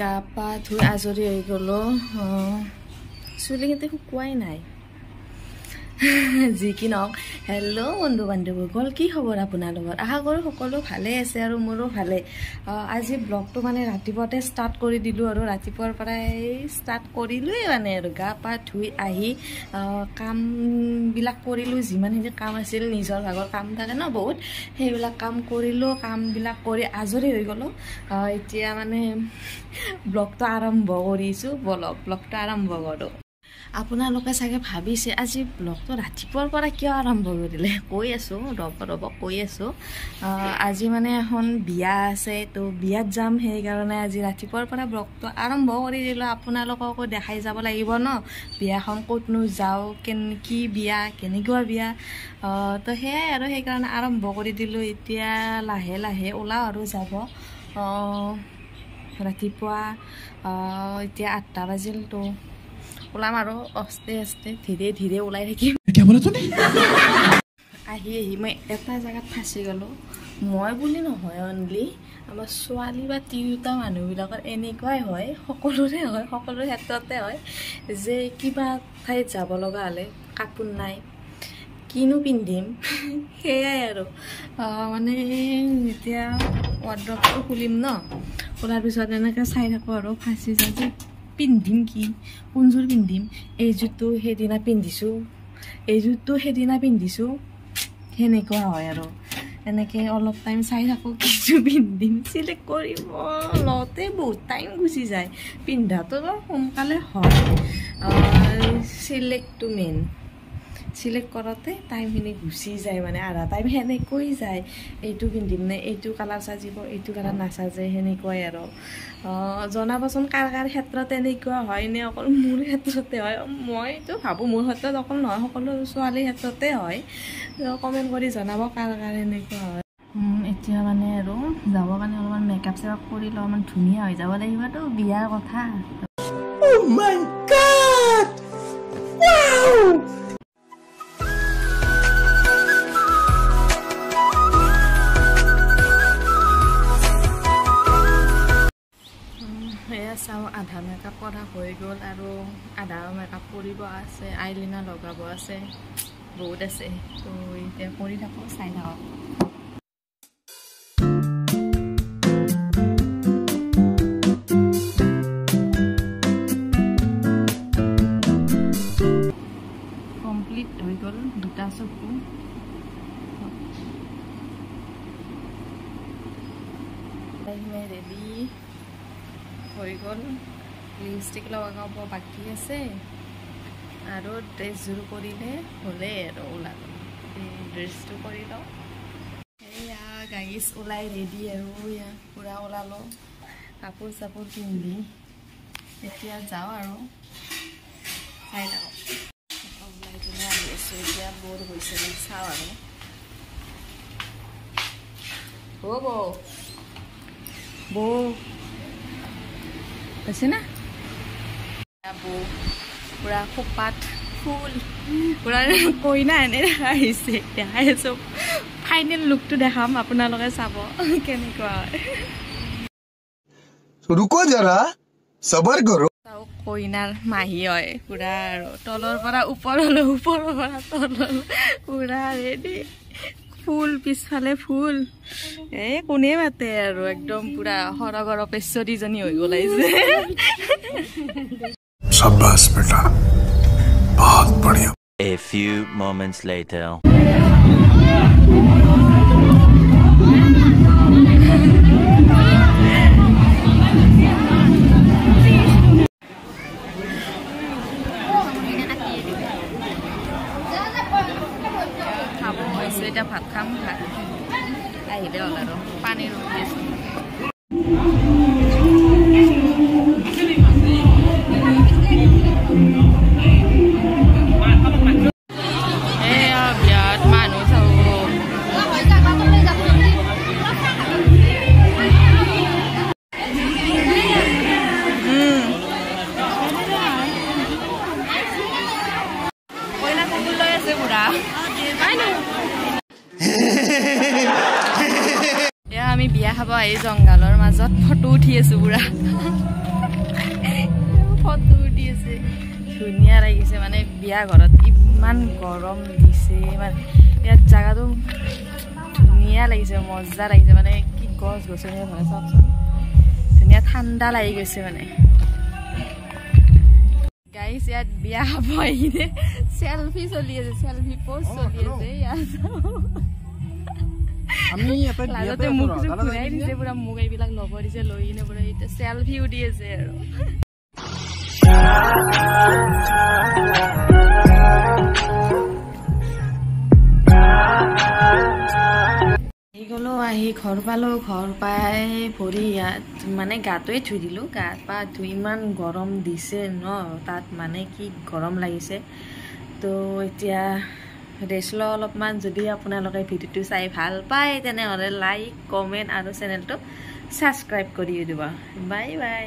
গা পা ধুই আজৰি হৈ গ'লো চুলিকেইটা শুকুৱাই নাই যি কি নহওক হেল্ল' বন্ধু বান্ধৱীসকল কি খবৰ আপোনালোকৰ আশা কৰোঁ সকলো ভালে আছে আৰু মোৰো ভালে আজি ব্লগটো মানে ৰাতিপুৱাতে ষ্টাৰ্ট কৰি দিলোঁ আৰু ৰাতিপুৱাৰ পৰাই ষ্টাৰ্ট কৰিলোঁৱে মানে আৰু গা পা ধুই আহি কামবিলাক কৰিলোঁ যিমানখিনি কাম আছিল নিজৰ ভাগৰ কাম থাকে ন বহুত সেইবিলাক কাম কৰিলোঁ কামবিলাক কৰি আজৰি হৈ গ'লোঁ এতিয়া মানে ব্লগটো আৰম্ভ কৰিছোঁ ব্লগটো আৰম্ভ কৰোঁ আপোনালোকে চাগে ভাবিছে আজি ব্লগটো ৰাতিপুৱাৰ পৰা কিয় আৰম্ভ কৰিলে কৈ আছোঁ ৰ'ব কৈ আছোঁ আজি মানে এখন বিয়া আছে তো বিয়াত যাম সেইকাৰণে আজি ৰাতিপুৱাৰ পৰা ব্লগটো আৰম্ভ কৰি দিলোঁ আপোনালোককো দেখাই যাব লাগিব ন বিয়াখন ক'তনো যাওঁ কি বিয়া কেনেকুৱা বিয়া তো সেয়াই আৰু সেইকাৰণে আৰম্ভ কৰি দিলোঁ এতিয়া লাহে লাহে ওলাওঁ আৰু যাব ৰাতিপুৱা এতিয়া 8টা বাজিল তো ওলাম আৰু আস্তে আস্তে ধীৰে ধীৰে ওলাই থাকিম আহি মই এটা জেগাত ফাঁচি গ'লোঁ মই বুলি নহয় অনলি আমাৰ ছোৱালী বা তিৰোতা মানুহবিলাকৰ এনেকুৱাই হয় সকলোৰে ক্ষেত্ৰতে হয় যে কিবা ঠাইত যাব লগা হ'লে কাপোৰ নাই কিনো পিন্ধিম সেয়াই আৰু মানে যেতিয়া ৱাৰ্ড্ৰবটো খুলিম ন খোলাৰ পিছত এনেকৈ চাই থাকোঁ আৰু ফাঁচি যাওঁ যে পিন্ধিম কি কোনযোৰ পিন্ধিম এইযোৰটো সেইদিনা পিন্ধিছোঁ সেনেকুৱা হয় আৰু এনেকৈ অলপ টাইম চাই থাকোঁ কিযোৰ পিন্ধিম চিলেক্ট কৰিব লওঁতে বহুত টাইম গুচি যায় পিন্ধাটো সোনকালে হয় চিলেক্টটো মেইন চিলেক্ট কৰোঁতে টাইমখিনি গুচি যায় মানে আধা টাইম সেনেকৈ যায় এইটো পিন্ধিম নে এইটো কালাৰ সাজিব এইটো কালাৰ নাচাজে সেনেকুৱাই আৰু জনাবচোন কাৰ ক্ষেত্ৰত এনেকুৱা হয় নে অকল মোৰ ক্ষেত্ৰতে হয় মইতো ভাবোঁ মোৰ ক্ষেত্ৰত অকল নহয় সকলো ছোৱালীৰ ক্ষেত্ৰতে হয় কমেণ্ট কৰি জনাব কাৰ এনেকুৱা হয় এতিয়া মানে আৰু যাবৰ কাৰণে অলপমান মেকআপ চেকআপ কৰি অলপমান ধুনীয়া হৈ যাব লাগিবতো বিয়াৰ কথা Oh my God! Wow! চাওঁ আধা মেকআপ কৰা হৈ গ'ল আৰু আধা মেকআপ কৰিব আছে আইলাইনাৰ লগাব আছে বহুত আছে তো এতিয়া কৰি থাকোঁ চাই থাকক কমপ্লিট হৈ গ'ল দুটা চকু ৰেডি হৈ গ'ল লিপষ্টিক লগাব বাকী আছে আৰু ড্ৰেছযোৰ কৰিলে হ'লে আৰু ওলাব এই ড্ৰেছটো কৰি লওঁ এয়া গাইজ ওলাই ৰেডি আৰু পূৰা ওলালোঁ কাপোৰ চাপোৰ পিন্ধি এতিয়া যাওঁ আৰু চাই থাকক ওলাই কিনে আহি আছোঁ এতিয়া বৰ হৈছে চাওঁ আৰু বৌ আছে না বৌ পুৰা খোপাত ফুল পুৰা কইনা এনে আহিছে দেখাই আছোঁ ফাইনেল লুকটো দেখাম আপোনালোকে চাব কেনেকুৱা হয় ৰুকো জৰা সবৰ কৰো কইনাৰ মাহী হয় পুৰা আৰু তলৰ পৰা ওপৰলৈ ওপৰৰ পৰা তললৈ পুৰা ৰেডি ফুল পিছফালে ফুল কোনে মাতে আৰু একদম পুৰা সৰগৰ পেশ্বৰীজনী হৈ গলাইছে शाबाश बेटा बहुत बढ़िया A few moments later এটা ভাত খাম ভাত আহিলে হ'ল আৰু পানী ৰুটি আছে বিয়াত মানুহ চাব খাব আহি জংঘলৰ মাজত ফটো উঠি আছো পুৰা ফটো উঠি আছে ধুনীয়া লাগিছে মানে বিয়া ঘৰত ইমান গৰম দিছে মানে ইয়াত জাগাটো ধুনীয়া লাগিছে মজা লাগিছে মানে কি গছ গছনি মানে চাওকচোন ধুনীয়া ঠাণ্ডা লাগি গৈছে মানে গাইস ইয়াত বিয়া খাব আহিলে সেলফি চলি আছে সেলফি পোস্ট চলি আছে ইয়াত আমি এটা লাজতে মুখ ঘূৰাই দিছে পুৰা মুখ এইবিলাক ল'ব দিছে লৈ কিনে পুৰা এতিয়া সেলফি উঠি আছে আৰু গ'লো আহি ঘৰ পালোঁ ঘৰ পাই ভৰি ইয়াত মানে গাটোৱে ধুই দিলোঁ গা পা ধুই ইমান গৰম দিছে ন তাত মানে কি গৰম লাগিছে তো এতিয়া ৰেষ্ট লওঁ অলপমান যদি আপোনালোকে ভিডিঅ'টো চাই ভাল পায় তেনেহ'লে লাইক কমেণ্ট আৰু চেনেলটো ছাবস্ক্ৰাইব কৰি দিব বাই বাই